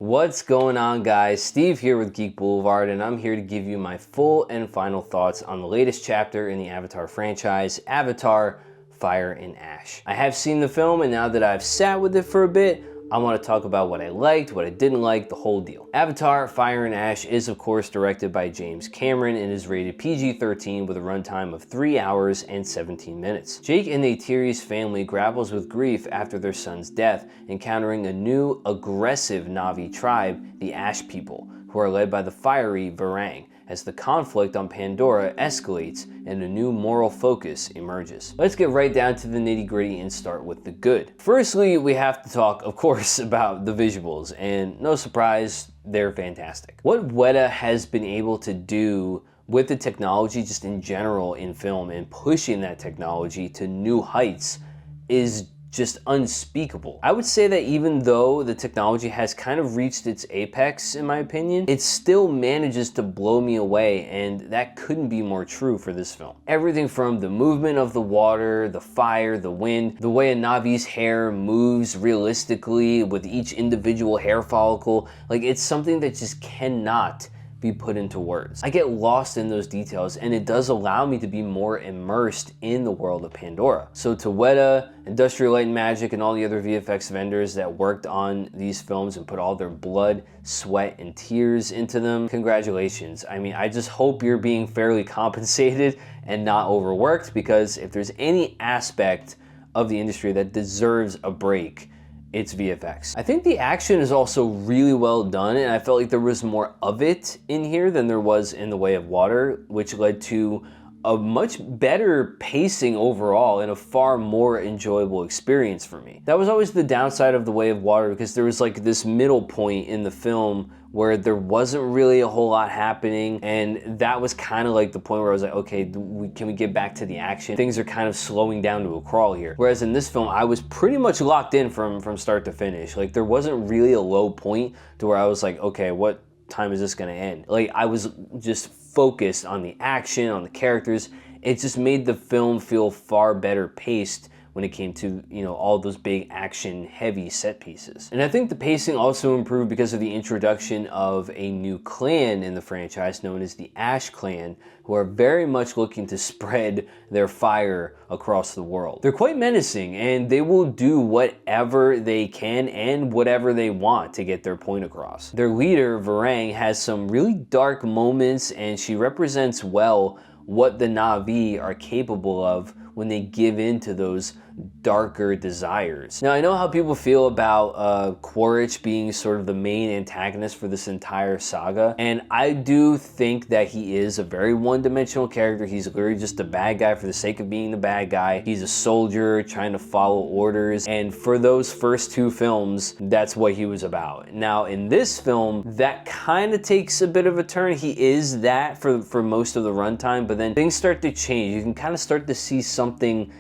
What's going on, guys? Steve here with Geek Boulevard, and I'm here to give you my full and final thoughts on the latest chapter in the Avatar franchise, Avatar: Fire and Ash. I have seen the film, and now that I've sat with it for a bit, I want to talk about what I liked, what I didn't like, the whole deal. Avatar: Fire and Ash is of course directed by James Cameron and is rated PG-13 with a runtime of 3 hours and 17 minutes. Jake and Neytiri's family grapples with grief after their son's death, encountering a new, aggressive Na'vi tribe, the Ash People, who are led by the fiery Varang, as the conflict on Pandora escalates and a new moral focus emerges. Let's get right down to the nitty-gritty and start with the good. Firstly, we have to talk, of course, about the visuals, and no surprise, they're fantastic. What Weta has been able to do with the technology just in general in film and pushing that technology to new heights is just unspeakable. I would say that even though the technology has kind of reached its apex, in my opinion, it still manages to blow me away, and that couldn't be more true for this film. Everything from the movement of the water, the fire, the wind, the way a Na'vi's hair moves realistically with each individual hair follicle, like it's something that just cannot be put into words. I get lost in those details, and it does allow me to be more immersed in the world of Pandora. So to Weta, Industrial Light and Magic, and all the other VFX vendors that worked on these films and put all their blood, sweat, and tears into them, congratulations. I mean, I just hope you're being fairly compensated and not overworked, because if there's any aspect of the industry that deserves a break, it's VFX. I think the action is also really well done, and I felt like there was more of it in here than there was in The Way of Water, which led to a much better pacing overall and a far more enjoyable experience for me. That was always the downside of The Way of Water, because there was like this middle point in the film where there wasn't really a whole lot happening, and that was kind of like the point where I was like, okay, can we get back to the action? Things are kind of slowing down to a crawl here. Whereas in this film, I was pretty much locked in from start to finish. Like there wasn't really a low point to where I was like, okay, what time is this gonna end? Like I was just focused on the action, on the characters. It just made the film feel far better paced when it came to, you know, all those big action heavy set pieces. And I think the pacing also improved because of the introduction of a new clan in the franchise known as the Ash Clan, who are very much looking to spread their fire across the world. They're quite menacing, and they will do whatever they can and whatever they want to get their point across. Their leader, Varang, has some really dark moments, and she represents well what the Na'vi are capable of when they give in to those darker desires. Now, I know how people feel about Quaritch being sort of the main antagonist for this entire saga, and I do think that he is a very one-dimensional character. He's literally just a bad guy for the sake of being the bad guy. He's a soldier trying to follow orders, and for those first two films, that's what he was about. Now, in this film, that kind of takes a bit of a turn. He is that for most of the runtime, but then things start to change. You can kind of start to see something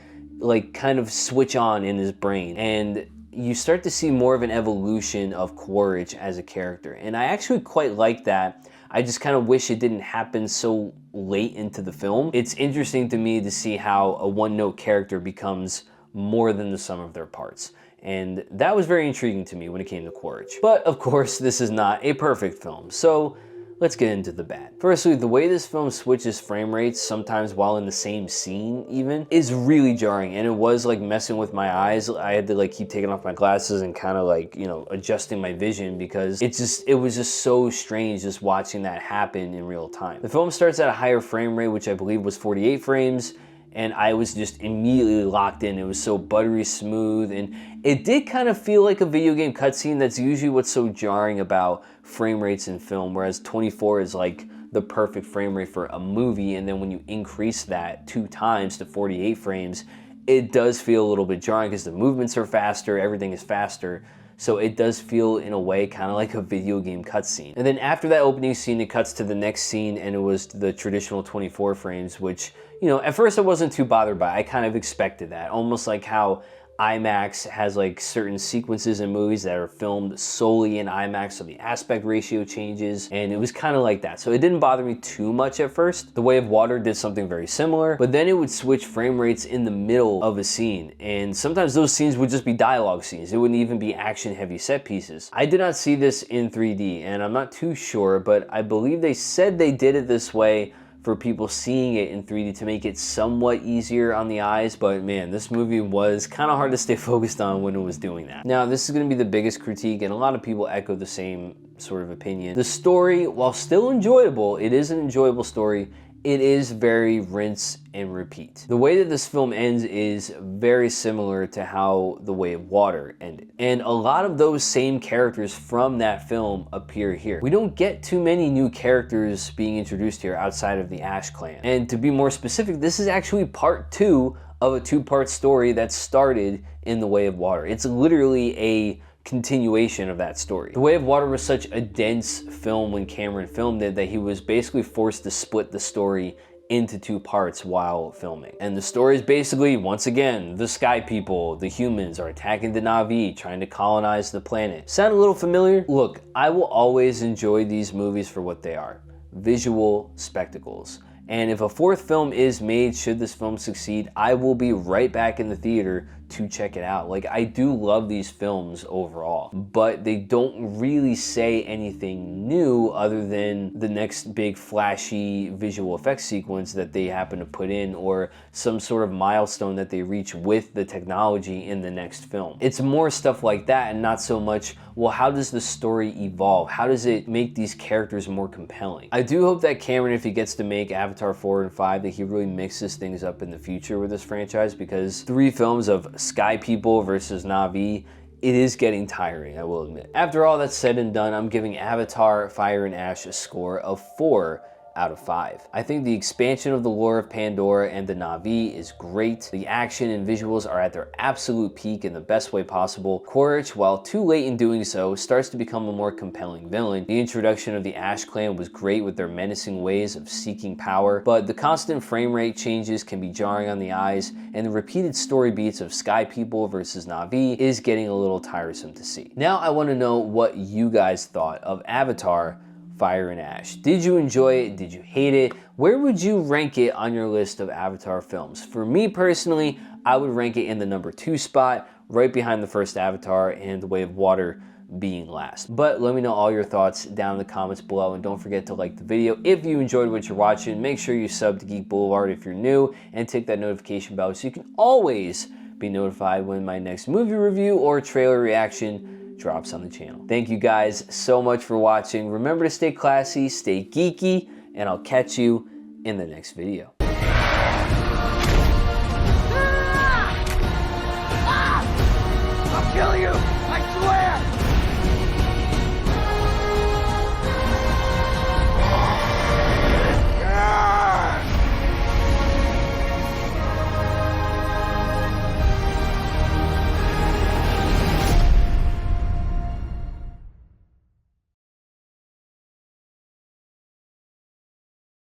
like kind of switch on in his brain, and you start to see more of an evolution of Quaritch as a character, and I actually quite like that. I just kind of wish it didn't happen so late into the film. It's interesting to me to see how a one-note character becomes more than the sum of their parts, and that was very intriguing to me when it came to Quaritch. But of course, this is not a perfect film, so let's get into the bad. Firstly, the way this film switches frame rates, sometimes while in the same scene even, is really jarring, and it was like messing with my eyes. I had to like keep taking off my glasses and kind of like, you know, adjusting my vision, because it was just so strange just watching that happen in real time. The film starts at a higher frame rate, which I believe was 48 frames, and I was just immediately locked in. It was so buttery smooth, and it did kind of feel like a video game cutscene. That's usually what's so jarring about frame rates in film, whereas 24 is like the perfect frame rate for a movie, and then when you increase that 2 times to 48 frames, it does feel a little bit jarring because the movements are faster, everything is faster. So it does feel, in a way, kind of like a video game cutscene. And then after that opening scene, it cuts to the next scene, and it was the traditional 24 frames, which, you know, at first I wasn't too bothered by. I kind of expected that. Almost like how IMAX has like certain sequences in movies that are filmed solely in IMAX, so the aspect ratio changes, and it was kind of like that. So it didn't bother me too much at first. The Way of Water did something very similar, but then it would switch frame rates in the middle of a scene, and sometimes those scenes would just be dialogue scenes. It wouldn't even be action heavy set pieces. I did not see this in 3D, and I'm not too sure, but I believe they said they did it this way for people seeing it in 3D to make it somewhat easier on the eyes, but man, this movie was kind of hard to stay focused on when it was doing that. Now, this is going to be the biggest critique, and a lot of people echo the same sort of opinion. The story, while still enjoyable, it is an enjoyable story. It is very rinse and repeat. The way that this film ends is very similar to how The Way of Water ended. And a lot of those same characters from that film appear here. We don't get too many new characters being introduced here outside of the Ash clan. And to be more specific, this is actually part 2 of a 2-part story that started in The Way of Water. It's literally a continuation of that story. The Way of Water was such a dense film when Cameron filmed it that he was basically forced to split the story into 2 parts while filming. And the story is basically, once again, the Sky People, the humans, are attacking the Na'vi, trying to colonize the planet. Sound a little familiar? Look, I will always enjoy these movies for what they are: visual spectacles. And if a 4th film is made, should this film succeed, I will be right back in the theater to check it out. Like, I do love these films overall, but they don't really say anything new other than the next big flashy visual effects sequence that they happen to put in, or some sort of milestone that they reach with the technology in the next film. It's more stuff like that, and not so much, well, how does the story evolve? How does it make these characters more compelling? I do hope that Cameron, if he gets to make Avatar 4 and 5, that he really mixes things up in the future with this franchise, because 3 films of Sky People versus Na'vi, it is getting tiring, I will admit. After all that's said and done, I'm giving Avatar Fire and Ash a score of 4 out of 5. I think the expansion of the lore of Pandora and the Na'vi is great. The action and visuals are at their absolute peak in the best way possible. Quaritch, while too late in doing so, starts to become a more compelling villain. The introduction of the Ash clan was great with their menacing ways of seeking power, but the constant frame rate changes can be jarring on the eyes, and the repeated story beats of Sky People versus Na'vi is getting a little tiresome to see. Now I want to know what you guys thought of Avatar Fire and Ash. Did you enjoy it? Did you hate it? Where would you rank it on your list of Avatar films? For me personally, I would rank it in the number 2 spot, right behind the first Avatar and The Way of Water being last. But let me know all your thoughts down in the comments below, and don't forget to like the video if you enjoyed what you're watching. Make sure you sub to Geek Boulevard if you're new, and tick that notification bell so you can always be notified when my next movie review or trailer reaction drops on the channel. Thank you guys so much for watching. Remember to stay classy, stay geeky, and I'll catch you in the next video.